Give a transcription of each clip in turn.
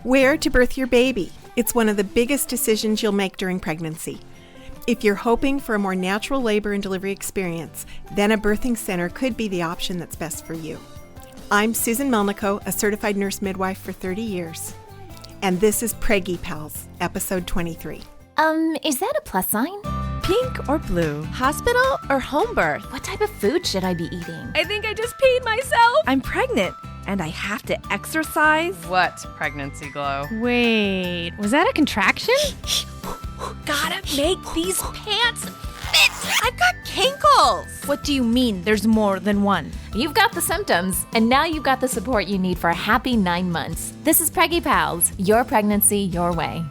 Where to birth your baby. It's one of the biggest decisions you'll make during pregnancy. If you're hoping for a more natural labor and delivery experience, then a birthing center could be the option that's best for you. I'm Susan Melnico, a certified nurse midwife for 30 years. And this is Preggy Pals, episode 23. Is that a plus sign? Pink or blue? Hospital or home birth? What type of food should I be eating? I think I just peed myself. I'm pregnant, and I have to exercise. What pregnancy glow? Wait, was that a contraction? Gotta make these pants fit. I've got kinkles. What do you mean there's more than one? You've got the symptoms, and now you've got the support you need for a happy 9 months. This is Preggy Pals, your pregnancy, your way.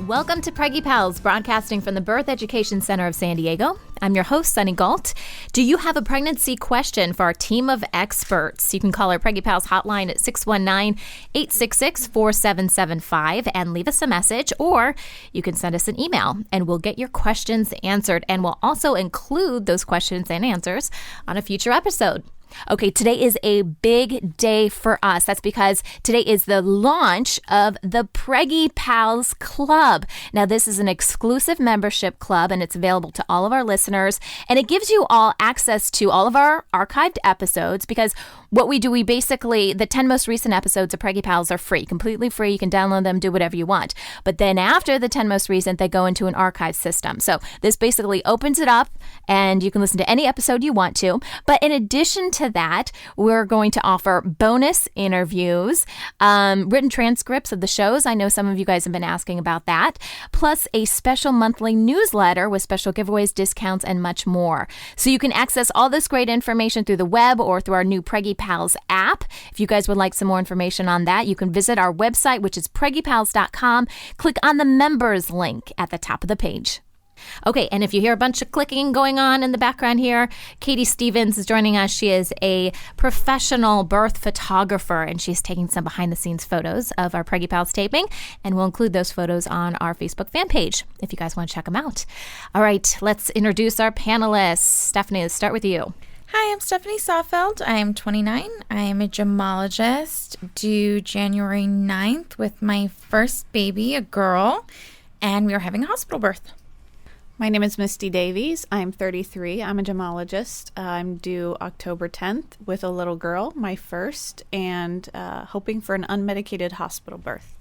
Welcome to Preggy Pals, broadcasting from the Birth Education Center of San Diego. I'm your host, Sunny Galt. Do you have a pregnancy question for our team of experts? You can call our Preggy Pals hotline at 619-866-4775 and leave us a message, or you can send us an email and we'll get your questions answered, and we'll also include those questions and answers on a future episode. Okay, today is a big day for us. That's because today is the launch of the Preggy Pals Club. Now, this is an exclusive membership club, and it's available to all of our listeners, and it gives you all access to all of our archived episodes, because what we do, the 10 most recent episodes of Preggy Pals are free, completely free. You can download them, do whatever you want. But then after the 10 most recent, they go into an archive system. So this basically opens it up, and you can listen to any episode you want to. But in addition to that, we're going to offer bonus interviews, written transcripts of the shows. I know some of you guys have been asking about that, plus a special monthly newsletter with special giveaways, discounts, and much more. So you can access all this great information through the web or through our new Preggy Pals app. If you guys would like some more information on that, you can visit our website, which is preggypals.com. Click on the members link at the top of the page. Okay, and if you hear a bunch of clicking going on in the background here, Katie Stevens is joining us. She is a professional birth photographer, and she's taking some behind-the-scenes photos of our Preggy Pals taping, and we'll include those photos on our Facebook fan page if you guys want to check them out. All right, let's introduce our panelists. Stephanie, let's start with you. Hi, I'm Stephanie Sawfeld. I'm 29. I am a gemologist, due January 9th with my first baby, a girl, and we are having a hospital birth. My name is Misty Davies. I'm 33. I'm a gemologist. I'm due October 10th with a little girl, my first, and hoping for an unmedicated hospital birth.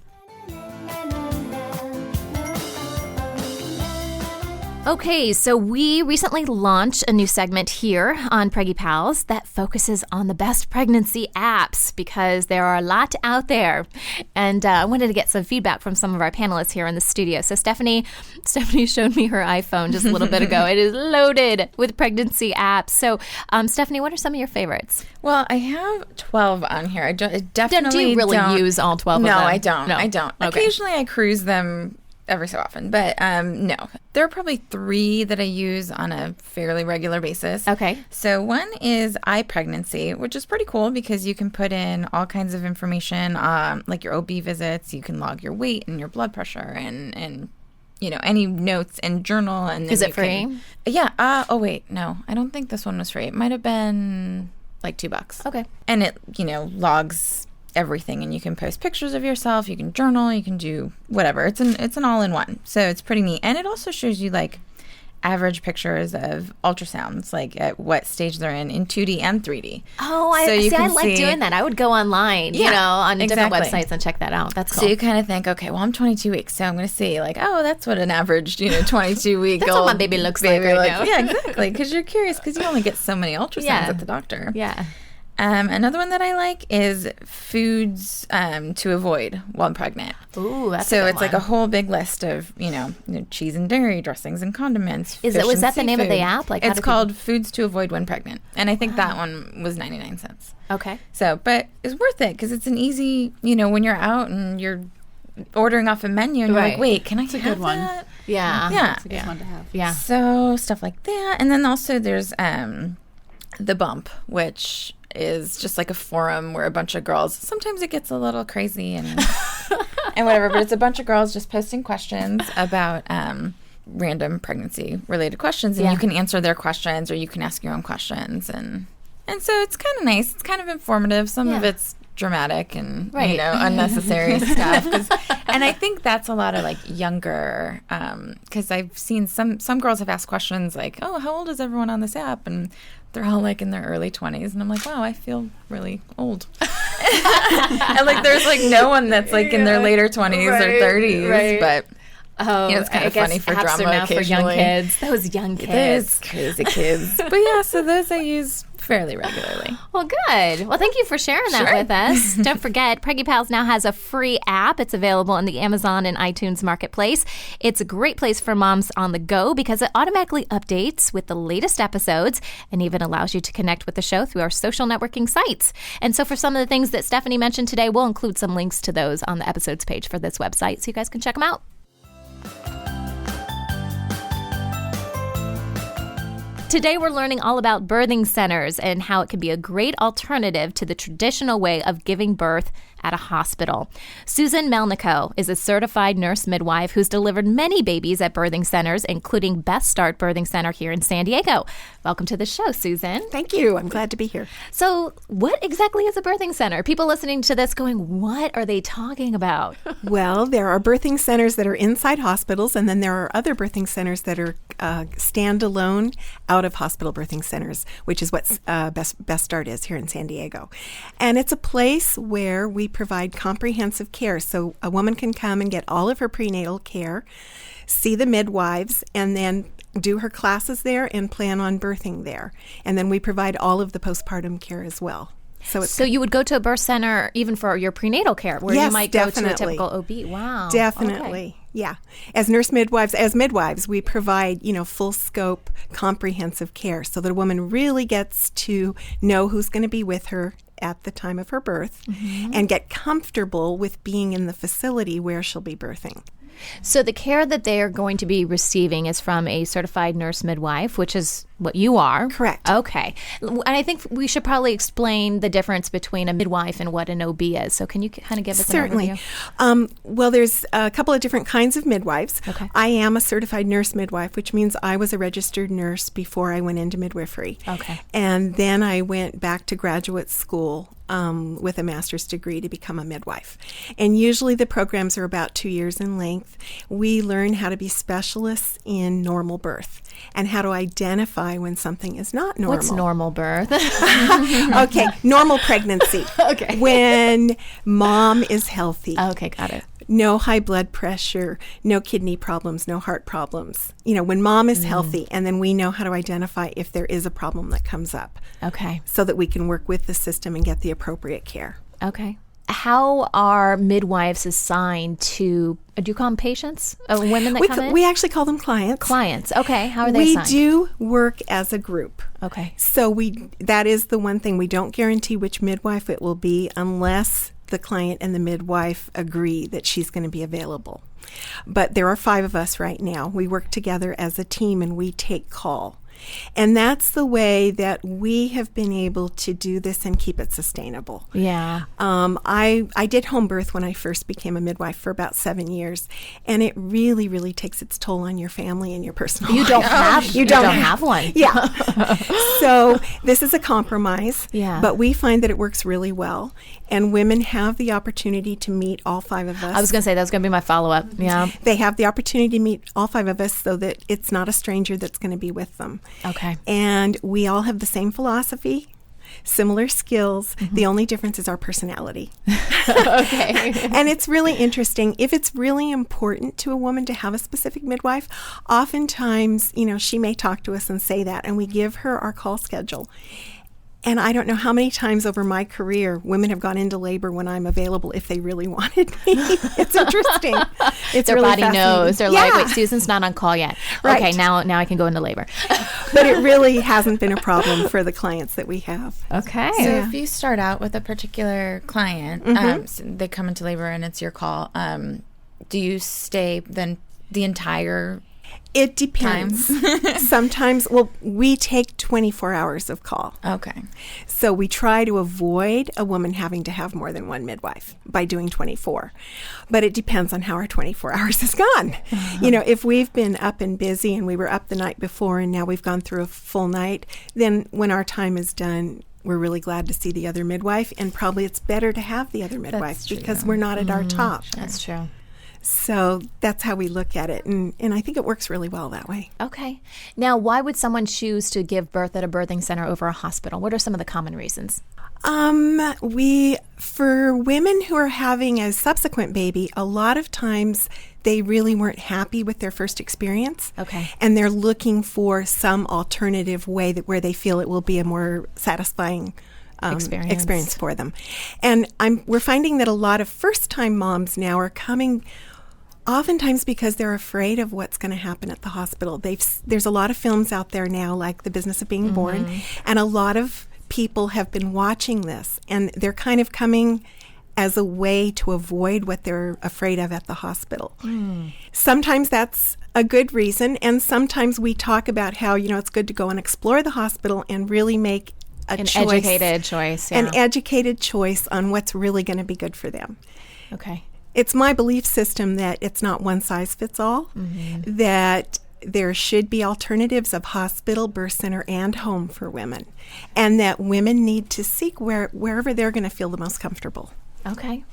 Okay, so we recently launched a new segment here on Preggy Pals that focuses on the best pregnancy apps, because there are a lot out there. And I wanted to get some feedback from some of our panelists here in the studio. So Stephanie showed me her iPhone just a little bit ago. It is loaded with pregnancy apps. So Stephanie, what are some of your favorites? Well, I have 12 on here. I definitely Do you really don't use all 12 of them? No, I don't. No. I don't. Okay. Occasionally I cruise them every so often, but no. There are probably 3 that I use on a fairly regular basis. Okay. So one is iPregnancy, which is pretty cool because you can put in all kinds of information, like your OB visits. You can log your weight and your blood pressure and you know, any notes and journal. And then is it free? Yeah. Oh wait, no, I don't think this one was free. It might have been like $2. Okay. And it, logs everything, and you can post pictures of yourself, you can journal, you can do whatever. It's an all-in-one, so it's pretty neat. And it also shows you like average pictures of ultrasounds, like at what stage they're in 2D and 3D. Oh, I like doing that. I would go online, on different websites and check that out. That's cool. So you kind of think, okay, well, I'm 22 weeks, so I'm going to see like, oh, that's what an average 22-week that's what my baby looks like right now. Yeah, exactly, because you're curious, because you only get so many ultrasounds at the doctor. Yeah. Another one that I like is foods to avoid while pregnant. Ooh, that's so a good it's one. like a whole big list of cheese and dairy, dressings and condiments. Was that the name of the app? Like, it's called Foods to Avoid When Pregnant, and I think that one was 99 cents. Okay. So, but it's worth it because it's an easy, when you're out and you're ordering off a menu and you're like, wait, can I have a good one. that? Yeah. Yeah. It's a good one to have. Yeah. So stuff like that, and then also there's the Bump, which is just like a forum where a bunch of girls, sometimes it gets a little crazy and and whatever, but it's a bunch of girls just posting questions about random pregnancy related questions, and you can answer their questions or you can ask your own questions, and so it's kind of nice. It's kind of informative. Some of it's dramatic and Right. unnecessary stuff. And I think that's a lot of like younger, because I've seen some girls have asked questions like, oh, how old is everyone on this app? And they're all like in their early 20s. And I'm like, wow, I feel really old. And like there's like no one that's like in their later 20s or 30s. right. But Oh, it's kind I of guess funny for apps drama are now for young occasionally. kids. Those young kids. Those crazy kids. But yeah, so those I use fairly regularly. Well, good. Well, thank you for sharing that with us. Don't forget, Preggy Pals now has a free app. It's available in the Amazon and iTunes marketplace. It's a great place for moms on the go because it automatically updates with the latest episodes and even allows you to connect with the show through our social networking sites. And so for some of the things that Stephanie mentioned today, we'll include some links to those on the episodes page for this website so you guys can check them out. Today, we're learning all about birthing centers and how it can be a great alternative to the traditional way of giving birth at a hospital. Susan Melnico is a certified nurse midwife who's delivered many babies at birthing centers, including Best Start Birthing Center here in San Diego. Welcome to the show, Susan. Thank you. I'm glad to be here. So, what exactly is a birthing center? People listening to this going, what are they talking about? Well, there are birthing centers that are inside hospitals, and then there are other birthing centers that are standalone out of hospital birthing centers, which is what Best Start is here in San Diego. And it's a place where we provide comprehensive care. So a woman can come and get all of her prenatal care, see the midwives, and then do her classes there and plan on birthing there. And then we provide all of the postpartum care as well. So you would go to a birth center even for your prenatal care, where yes, you might definitely. go to a typical OB. Wow. Definitely. Okay. Yeah. As midwives, we provide, full scope, comprehensive care so that a woman really gets to know who's going to be with her at the time of her birth and get comfortable with being in the facility where she'll be birthing. So the care that they are going to be receiving is from a certified nurse midwife, which is what you are. Correct. Okay. And I think we should probably explain the difference between a midwife and what an OB is. So can you kind of give us Certainly. an overview? Well, there's a couple of different kinds of midwives. Okay. I am a certified nurse midwife, which means I was a registered nurse before I went into midwifery. Okay. And then I went back to graduate school with a master's degree to become a midwife. And usually the programs are about 2 years in length. We learn how to be specialists in normal birth and how to identify when something is not normal. What's normal birth? Okay, normal pregnancy. Okay. When mom is healthy. Okay, got it. No high blood pressure, no kidney problems, no heart problems. When mom is healthy, and then we know how to identify if there is a problem that comes up Okay. so that we can work with the system and get the appropriate care. Okay. How are midwives assigned to, do you call them patients? Women that come in? We actually call them clients. Clients. Okay. How are they We assigned? do work as a group. Okay. So that is the one thing. We don't guarantee which midwife it will be unless the client and the midwife agree that she's going to be available. But there are 5 of us right now. We work together as a team and we take call. And that's the way that we have been able to do this and keep it sustainable. Yeah. I did home birth when I first became a midwife for about 7 years, and it really, really takes its toll on your family and your personal life. You don't have one. Yeah. So this is a compromise. Yeah. But we find that it works really well, and women have the opportunity to meet all 5 of us. I was going to say that was going to be my follow-up. Yeah. They have the opportunity to meet all 5 of us so that it's not a stranger that's going to be with them. Okay. And we all have the same philosophy, similar skills. The only difference is our personality. Okay. And it's really interesting. If it's really important to a woman to have a specific midwife, oftentimes, she may talk to us and say that, and we give her our call schedule. And I don't know how many times over my career women have gone into labor when I'm available if they really wanted me. It's interesting. It's Their really body fascinating. knows. They're like, Yeah. wait, Susan's not on call yet. Right. Okay, now I can go into labor. But it really hasn't been a problem for the clients that we have. Okay. So if you start out with a particular client, so they come into labor and it's your call, do you stay then the entire It depends. Sometimes, we take 24 hours of call. Okay. So we try to avoid a woman having to have more than one midwife by doing 24. But it depends on how our 24 hours has gone. If we've been up and busy and we were up the night before and now we've gone through a full night, then when our time is done, we're really glad to see the other midwife, and probably it's better to have the other midwife because we're not at our top. That's true. So that's how we look at it, and I think it works really well that way. Okay. Now, why would someone choose to give birth at a birthing center over a hospital? What are some of the common reasons? For women who are having a subsequent baby, a lot of times they really weren't happy with their first experience. Okay. And they're looking for some alternative way where they feel it will be a more satisfying experience for them. And we're finding that a lot of first-time moms now are coming oftentimes because they're afraid of what's going to happen at the hospital. There's a lot of films out there now, like The Business of Being Born, and a lot of people have been watching this, and they're kind of coming as a way to avoid what they're afraid of at the hospital. Sometimes that's a good reason, and sometimes we talk about how, it's good to go and explore the hospital and really make an educated choice. Yeah. An educated choice on what's really going to be good for them. Okay. It's my belief system that it's not one size fits all, that there should be alternatives of hospital, birth center, and home for women, and that women need to seek wherever they're going to feel the most comfortable. Okay.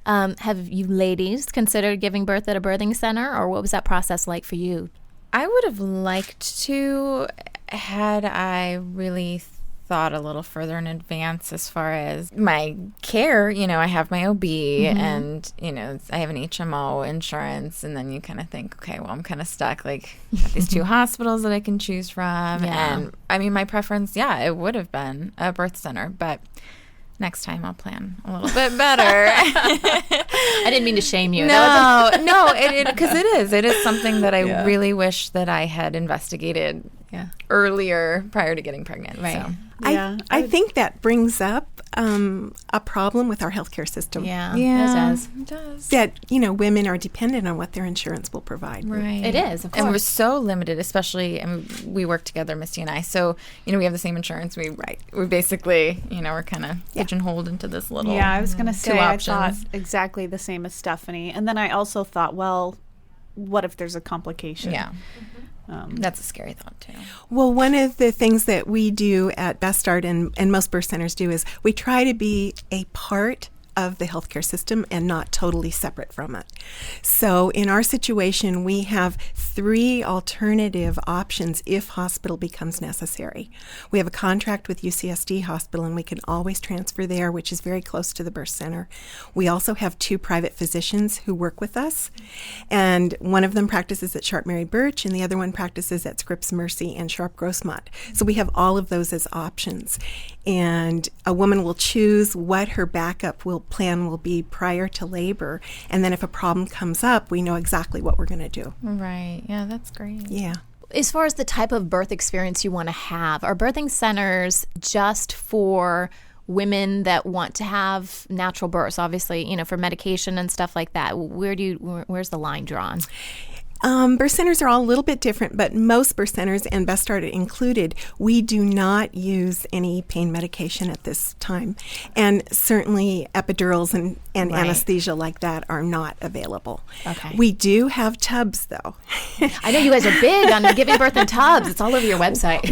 Have you ladies considered giving birth at a birthing center, or what was that process like for you? I would have liked to, had I really thought a little further in advance as far as my care. I have my OB and, I have an HMO insurance, and then you kind of think, okay, well, I'm kind of stuck. Like, got these two hospitals that I can choose from. Yeah. And I mean, my preference, it would have been a birth center, but next time I'll plan a little bit better. I didn't mean to shame you. No, because it is something that I really wish that I had investigated earlier prior to getting pregnant. Right. So. I think that brings up a problem with our healthcare system. Yeah, It does. That, women are dependent on what their insurance will provide. Right. It is, of course. And we're so limited, especially, we work together, Misty and I, so, we have the same insurance. We basically, we're kind of pigeonholed into this little Yeah, I was going to say, two I thought options. exactly the same as Stephanie. And then I also thought, well, what if there's a complication? Yeah. That's a scary thought, too. Well, one of the things that we do at Best Start and most birth centers do is we try to be a part of the healthcare system and not totally separate from it. So in our situation, we have 3 alternative options if hospital becomes necessary. We have a contract with UCSD Hospital, and we can always transfer there, which is very close to the birth center. We also have 2 private physicians who work with us, and one of them practices at Sharp Mary Birch, and the other one practices at Scripps Mercy and Sharp Grossmont. So we have all of those as options, and a woman will choose what her backup plan will be prior to labor, and then if a problem comes up, we know exactly what we're going to do. Right. Yeah, that's great. Yeah. As far as the type of birth experience you want to have, are birthing centers just for women that want to have natural births? Obviously, for medication and stuff like that. Where's the line drawn? Birth centers are all a little bit different, but most birth centers, and Best Start included, we do not use any pain medication at this time. And certainly epidurals and Right. anesthesia like that are not available. Okay. We do have tubs, though. I know you guys are big on giving birth in tubs. It's all over your website.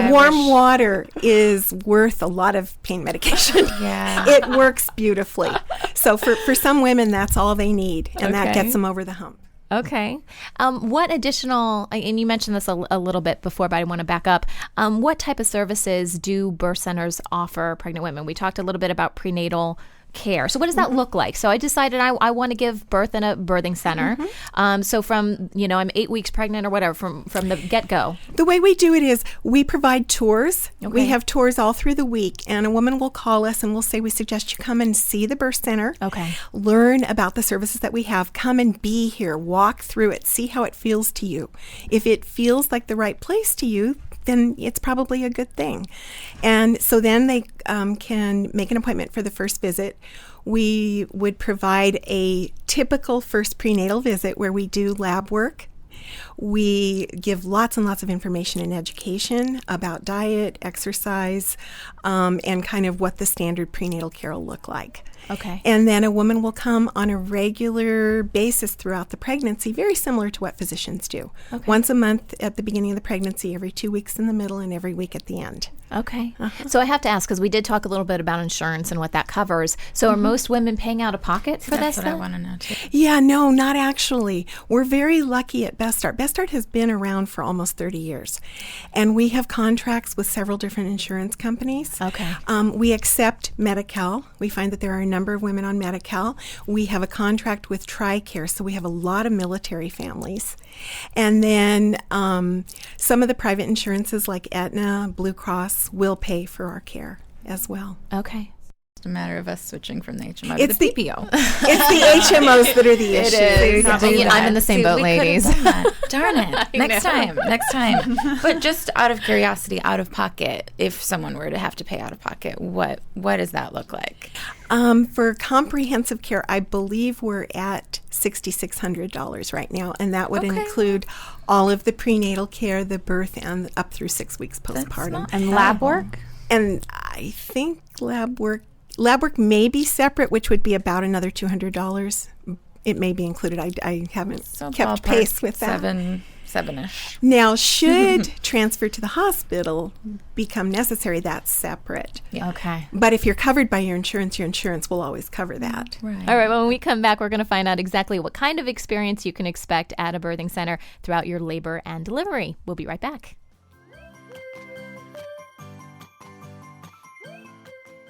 Warm water is worth a lot of pain medication. Yeah. It works beautifully. So for some women, that's all they need, and that Okay. gets them over the hump. Okay. What additional, and you mentioned this a little bit before, but I want to back up. What type of services do birth centers offer pregnant women? We talked a little bit about prenatal care. So what does that look like? So I decided I want to give birth in a birthing center. So from, I'm 8 weeks pregnant or whatever, from the get-go. The way we do it is we provide tours. Okay. We have tours all through the week, and a woman will call us and we'll say, we suggest you come and see the birth center. Okay. Learn about the services that we have. Come and be here. Walk through it. See how it feels to you. If it feels like the right place to you, then it's probably a good thing. And so then they can make an appointment for the first visit. We would provide a typical first prenatal visit where we do lab work. We give lots and lots of information and education about diet, exercise, and kind of what the standard prenatal care will look like. Okay. And then a woman will come on a regular basis throughout the pregnancy, very similar to what physicians do. Okay. Once a month at the beginning of the pregnancy, every 2 weeks in the middle, and every week at the end. Okay. So I have to ask, because we did talk a little bit about insurance and what that covers. So are most women paying out of pocket for That's this? what I want to know too. Yeah, no, not actually. We're very lucky at Best Start. Best Start has been around for almost 30 years, and we have contracts with several different insurance companies. Okay. We accept Medi-Cal. We find that there are a number of women on Medi-Cal. We have a contract with TRICARE, so we have a lot of military families. And then some of the private insurances like Aetna, Blue Cross will pay for our care as well. Okay. It's a matter of us switching from the HMO It's to the the- PPO. It's the HMOs that are the issue. I'm in the same boat, ladies. Darn it. Next time. But just out of curiosity, out of pocket, if someone were to have to pay out of pocket, what does that look like? For comprehensive care, I believe we're at $6,600 right now, and that would include all of the prenatal care, the birth, and up through 6 weeks postpartum. And lab work? And I think lab work may be separate, which would be about another $200. It may be included. I haven't kept pace with that. Seven-ish. Now, should transfer to the hospital become necessary, that's separate. Yeah. Okay. But if you're covered by your insurance will always cover that. Right. All right, when we come back, we're going to find out exactly what kind of experience you can expect at a birthing center throughout your labor and delivery. We'll be right back.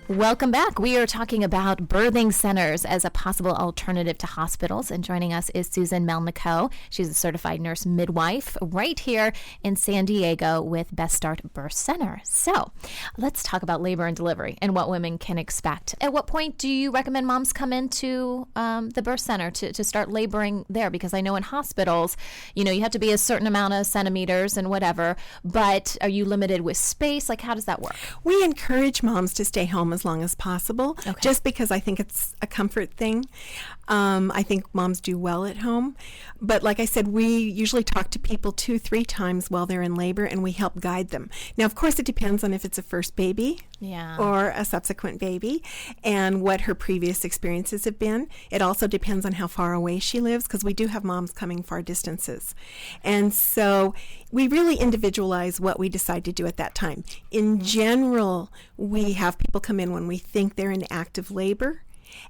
Welcome back. We are talking about birthing centers as a possible alternative to hospitals. And joining us is Susan Melnico. She's a certified nurse midwife right here in San Diego with Best Start Birth Center. So let's talk about labor and delivery and what women can expect. At what point do you recommend moms come into the birth center to start laboring there? Because I know in hospitals, you have to be a certain amount of centimeters and whatever, but are you limited with space? Like, how does that work? We encourage moms to stay home as long as possible, just because I think it's a comfort thing. I think moms do well at home. But like I said, we usually talk to people 2-3 times while they're in labor, and we help guide them. Now, of course, it depends on if it's a first baby or a subsequent baby and what her previous experiences have been. It also depends on how far away she lives, because we do have moms coming far distances. And so we really individualize what we decide to do at that time. In general, we have people come in when we think they're in active labor,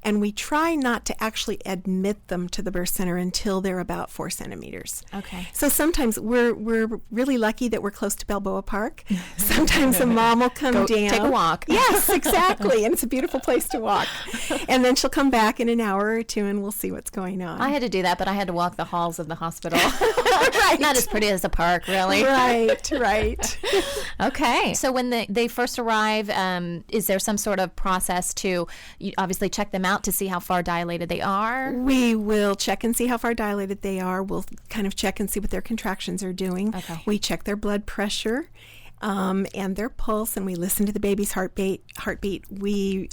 and we try not to actually admit them to the birth center until they're about 4 centimeters. Okay. So sometimes we're really lucky that we're close to Balboa Park. Sometimes a mom will come down. Take a walk. Yes, exactly. And it's a beautiful place to walk. And then she'll come back in an hour or two, and we'll see what's going on. I had to do that, but I had to walk the halls of the hospital. Right. Not as pretty as a park, really. Right. Okay. So when they first arrive, is there some sort of process to obviously check them out to see how far dilated they are? We will check and see how far dilated they are. We'll kind of check and see what their contractions are doing. Okay. We check their blood pressure and their pulse, and we listen to the baby's heartbeat. We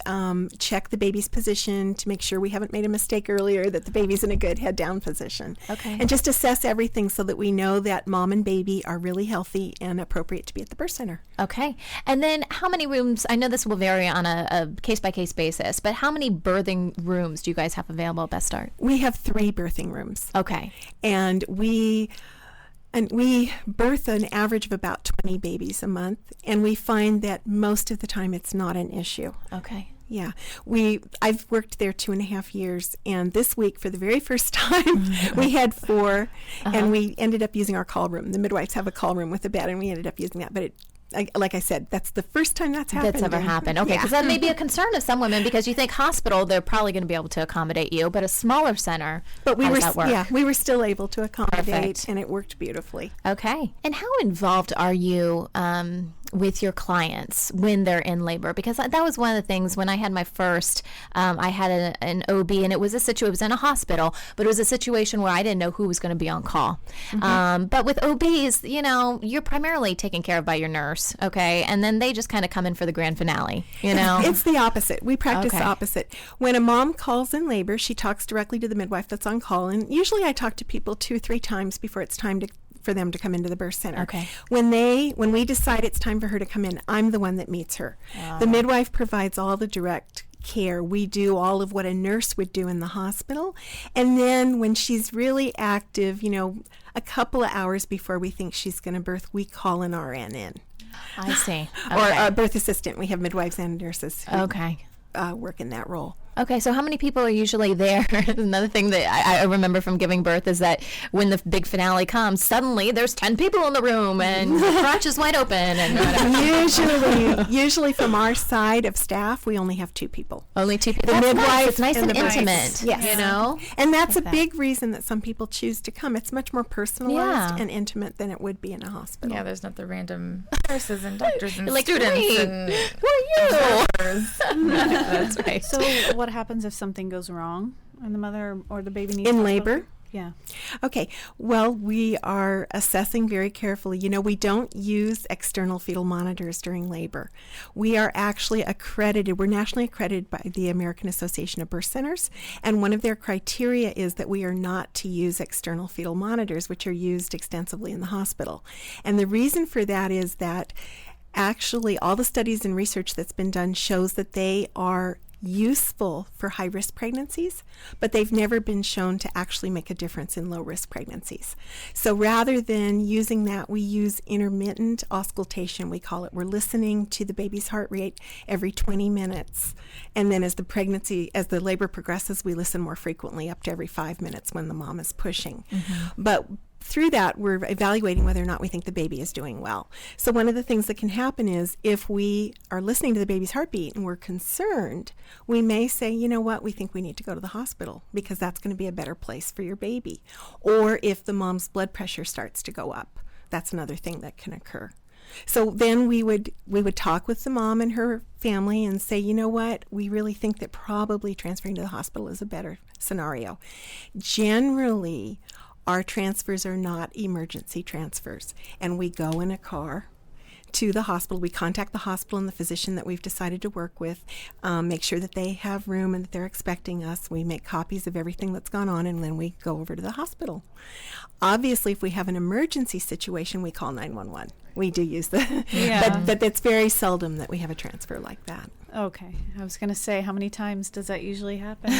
check the baby's position to make sure we haven't made a mistake earlier, that the baby's in a good head down position. Okay. And just assess everything so that we know that mom and baby are really healthy and appropriate to be at the birth center. Okay. And then how many rooms, I know this will vary on a case-by-case basis, but how many birthing rooms do you guys have available at Best Start? We have 3 birthing rooms. Okay. And we birth an average of about 20 babies a month, and we find that most of the time it's not an issue. Okay. Yeah. I've worked there 2.5 years, and this week, for the very first time, we had 4, and we ended up using our call room. The midwives have a call room with a bed, and we ended up using that. But like I said, that's the first time that's happened. That's ever happened. Okay, because that may be a concern of some women, because you think hospital, they're probably going to be able to accommodate you, but a smaller center, but how does that work? we were still able to accommodate, Perfect. and it worked beautifully. Okay. And how involved are you with your clients when they're in labor? Because that was one of the things when I had my first, I had an OB, and it was it was in a hospital, but it was a situation where I didn't know who was going to be on call. But with OBs, you're primarily taken care of by your nurse, okay? And then they just kind of come in for the grand finale, It's the opposite. We practice Okay. the opposite. When a mom calls in labor, she talks directly to the midwife that's on call, and usually I talk to people 2 or 3 times before it's time for them to come into the birth center. Okay. When we decide it's time for her to come in, I'm the one that meets her. The midwife provides all the direct care. We do all of what a nurse would do in the hospital. And then when she's really active, a couple of hours before we think she's going to birth, we call an RN in. I see. Or Okay. a birth assistant. We have midwives and nurses who Okay. work in that role. Okay, so how many people are usually there? Another thing that I remember from giving birth is that when the big finale comes, suddenly there's 10 people in the room and the crotch is wide open and whatever. Usually from our side of staff, we only have 2 people. Only 2 people. The That's midwife nice. It's nice and and the birth. intimate. Yes. And that's a big reason that some people choose to come. It's much more personalized Yeah. and intimate than it would be in a hospital. Yeah, there's not the random nurses and doctors and You're like, students. "Hey, And who are you? That's right. So what happens if something goes wrong and the mother or the baby needs In hospital? labor? Yeah. Okay. Well, we are assessing very carefully. We don't use external fetal monitors during labor. We are actually accredited. We're nationally accredited by the American Association of Birth Centers, and one of their criteria is that we are not to use external fetal monitors, which are used extensively in the hospital. And the reason for that is that actually all the studies and research that's been done shows that they are useful for high-risk pregnancies, but they've never been shown to actually make a difference in low-risk pregnancies. So rather than using that, we use intermittent auscultation, we call it. We're listening to the baby's heart rate every 20 minutes. And then as the labor progresses, we listen more frequently, up to every 5 minutes when the mom is pushing. But through that, we're evaluating whether or not we think the baby is doing well. So one of the things that can happen is if we are listening to the baby's heartbeat and we're concerned, we may say, you know what, we think we need to go to the hospital because that's going to be a better place for your baby. Or if the mom's blood pressure starts to go up, that's another thing that can occur. So then we would talk with the mom and her family and say, you know what, we really think that probably transferring to the hospital is a better scenario. Generally, our transfers are not emergency transfers, and we go in a car to the hospital. We contact the hospital and the physician that we've decided to work with, make sure that they have room and that they're expecting us. We make copies of everything that's gone on, and then we go over to the hospital. Obviously, if we have an emergency situation, we call 911. We do use but it's very seldom that we have a transfer like that. Okay. I was going to say, how many times does that usually happen?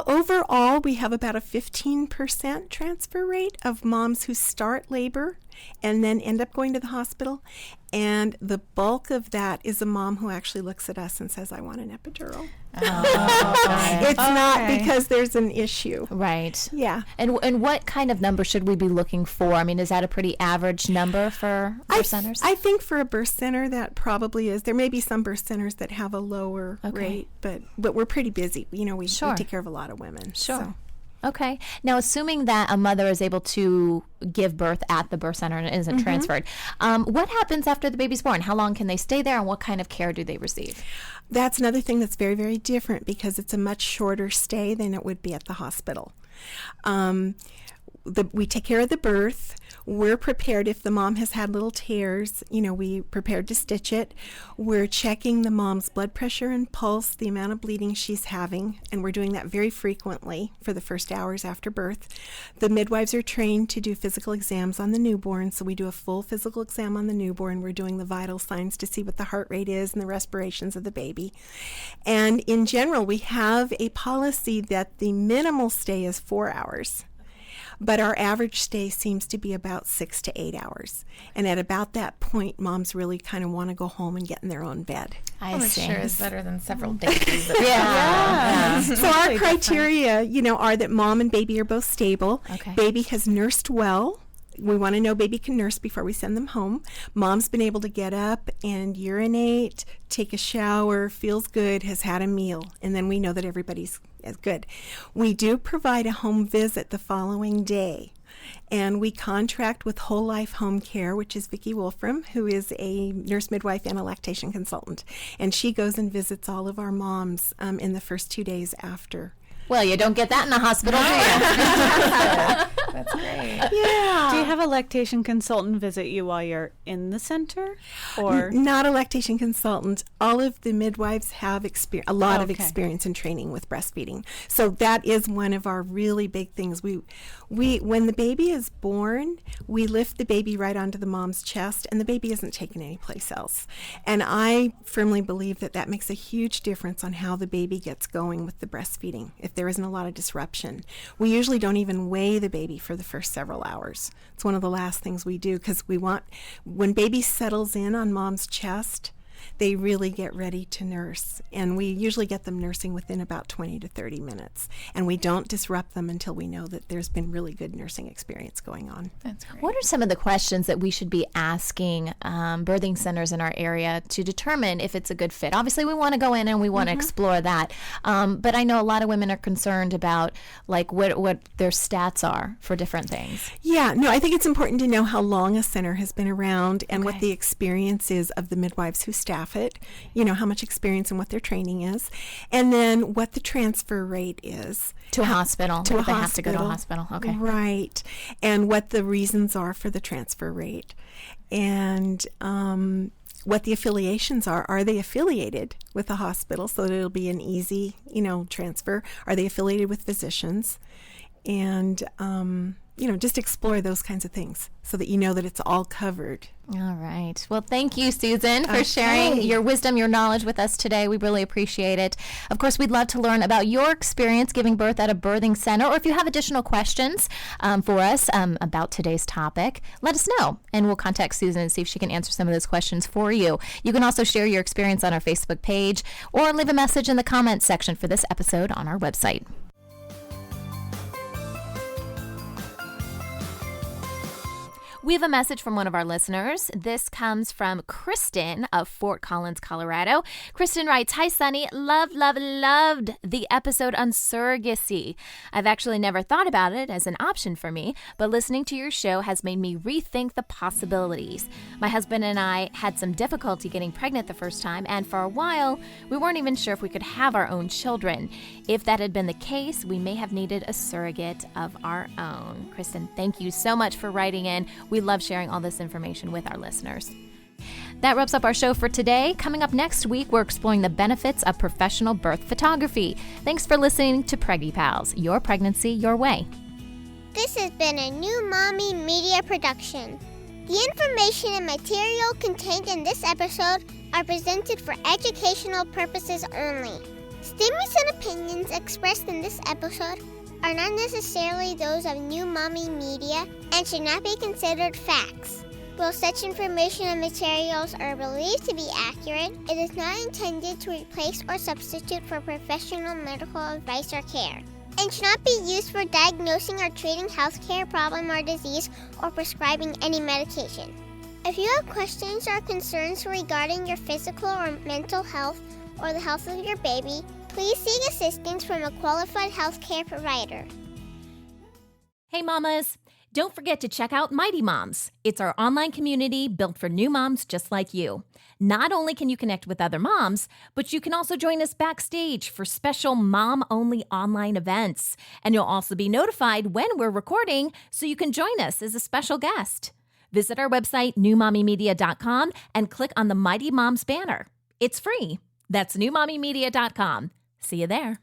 Overall, we have about a 15% transfer rate of moms who start labor and then end up going to the hospital. And the bulk of that is a mom who actually looks at us and says, I want an epidural. It's not because there's an issue. Right. Yeah. And what kind of number should we be looking for? I mean, is that a pretty average number for birth centers? I think for a birth center that probably is. There may be some birth centers that have a lower rate, but we're pretty busy. We take care of a lot of women. Sure. So. Okay. Now, assuming that a mother is able to give birth at the birth center and isn't transferred, what happens after the baby's born? How long can they stay there, and what kind of care do they receive? That's another thing that's very, very different because it's a much shorter stay than it would be at the hospital. We take care of the birth. We're prepared if the mom has had little tears, we prepared to stitch it. We're checking the mom's blood pressure and pulse, the amount of bleeding she's having, and we're doing that very frequently for the first hours after birth. The midwives are trained to do physical exams on the newborn, so we do a full physical exam on the newborn. We're doing the vital signs to see what the heart rate is and the respirations of the baby. And in general, we have a policy that the minimal stay is 4 hours. But our average stay seems to be about 6 to 8 hours. And at about that point, moms really kind of want to go home and get in their own bed. I Which see. sure is better than several days. Yeah. So our criteria, are that mom and baby are both stable. Okay. Baby has nursed well. We want to know baby can nurse before we send them home. Mom's been able to get up and urinate, take a shower, feels good, has had a meal, and then we know that everybody's good. We do provide a home visit the following day, And we contract with Whole Life Home Care, which is Vicki Wolfram, who is a nurse midwife and a lactation consultant. And she goes and visits all of our moms in the first 2 days after. Well, you don't get that in a hospital, do you? That's great. Yeah. Do you have a lactation consultant visit you while you're in the center? Or Not a lactation consultant. All of the midwives have a lot of Okay. experience and training with breastfeeding. So that is one of our really big things. We when the baby is born, we lift the baby right onto the mom's chest, and the baby isn't taken anyplace else. And I firmly believe that that makes a huge difference on how the baby gets going with the breastfeeding. If there isn't a lot of disruption, we usually don't even weigh the baby for the first several hours. It's one of the last things we do, because we want, when baby settles in on mom's chest, they really get ready to nurse. And we usually get them nursing within about 20 to 30 minutes. And we don't disrupt them until we know that there's been really good nursing experience going on. That's great. What are some of the questions that we should be asking birthing centers in our area to determine if it's a good fit? Obviously, we want to go in and we want to explore that. But I know a lot of women are concerned about like what their stats are for different things. Yeah, no, I think it's important to know how long a center has been around and what the experience is of the midwives who staff it, how much experience and what their training is, and then what the transfer rate is. To a hospital. To a if they hospital. have to go to a hospital. Okay. Right. And what the reasons are for the transfer rate. And what the affiliations are. Are they affiliated with the hospital so that it'll be an easy, transfer? Are they affiliated with physicians? And, just explore those kinds of things so that you know that it's all covered. All right. Well, thank you, Susan, for sharing your wisdom, your knowledge with us today. We really appreciate it. Of course, we'd love to learn about your experience giving birth at a birthing center, or if you have additional questions for us about today's topic, let us know, and we'll contact Susan and see if she can answer some of those questions for you. You can also share your experience on our Facebook page or leave a message in the comments section for this episode on our website. We have a message from one of our listeners. This comes from Kristen of Fort Collins, Colorado. Kristen writes, "Hi, Sunny. Loved the episode on surrogacy. I've actually never thought about it as an option for me, but listening to your show has made me rethink the possibilities. My husband and I had some difficulty getting pregnant the first time, and for a while, we weren't even sure if we could have our own children. If that had been the case, we may have needed a surrogate of our own." Kristen, thank you so much for writing in. We love sharing all this information with our listeners. That wraps up our show for today. Coming up next week, we're exploring the benefits of professional birth photography. Thanks for listening to Preggy Pals, your pregnancy your way. This has been a New Mommy Media production. The information and material contained in this episode are presented for educational purposes only. Statements and opinions expressed in this episode are not necessarily those of New Mommy Media and should not be considered facts. While such information and materials are believed to be accurate, it is not intended to replace or substitute for professional medical advice or care, and should not be used for diagnosing or treating healthcare problem or disease or prescribing any medication. If you have questions or concerns regarding your physical or mental health or the health of your baby, please seek assistance from a qualified healthcare provider. Hey mamas, don't forget to check out Mighty Moms. It's our online community built for new moms just like you. Not only can you connect with other moms, but you can also join us backstage for special mom-only online events. And you'll also be notified when we're recording so you can join us as a special guest. Visit our website, newmommymedia.com, and click on the Mighty Moms banner. It's free. That's newmommymedia.com. See you there.